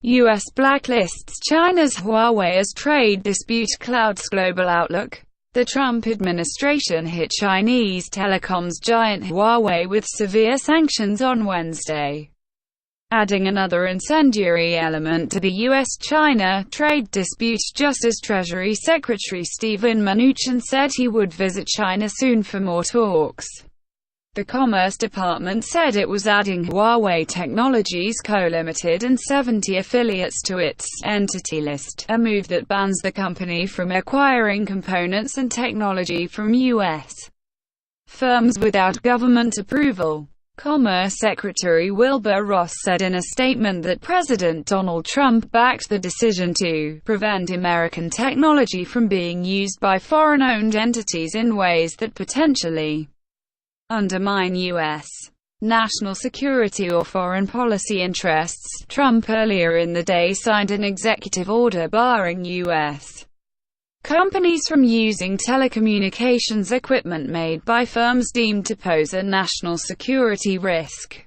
U.S. blacklists China's Huawei as trade dispute clouds global outlook. The Trump administration hit Chinese telecoms giant Huawei with severe sanctions on Wednesday, adding another incendiary element to the U.S. China trade dispute just as Treasury Secretary Steven Mnuchin said he would visit China soon for more talks. The Commerce Department said it was adding Huawei Technologies Co. Limited and 70 affiliates to its entity list, a move that bans the company from acquiring components and technology from U.S. firms without government approval. Commerce Secretary Wilbur Ross said in a statement that President Donald Trump backed the decision to prevent American technology from being used by foreign-owned entities in ways that potentially undermine U.S. national security or foreign policy interests. Trump earlier in the day signed an executive order barring U.S. companies from using telecommunications equipment made by firms deemed to pose a national security risk.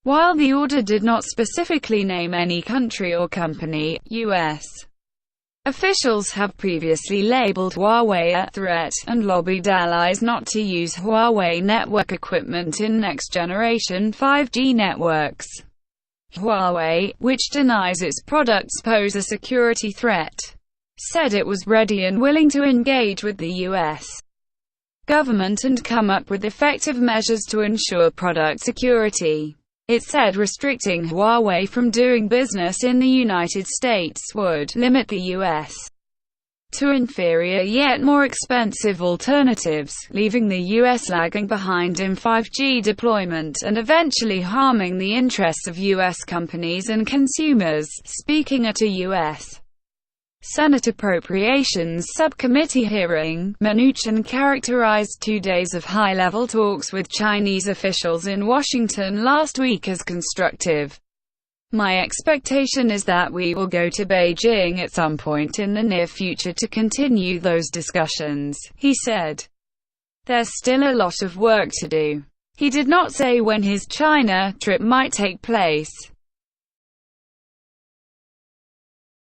While the order did not specifically name any country or company, U.S. officials have previously labeled Huawei a threat, and lobbied allies not to use Huawei network equipment in next-generation 5G networks. Huawei, which denies its products pose a security threat, said it was ready and willing to engage with the U.S. government and come up with effective measures to ensure product security. It said restricting Huawei from doing business in the United States would limit the U.S. to inferior yet more expensive alternatives, leaving the U.S. lagging behind in 5G deployment and eventually harming the interests of U.S. companies and consumers. Speaking at a U.S. Senate Appropriations Subcommittee hearing, Mnuchin characterized 2 days of high-level talks with Chinese officials in Washington last week as constructive. "My expectation is that we will go to Beijing at some point in the near future to continue those discussions," he said. "There's still a lot of work to do." He did not say when his China trip might take place.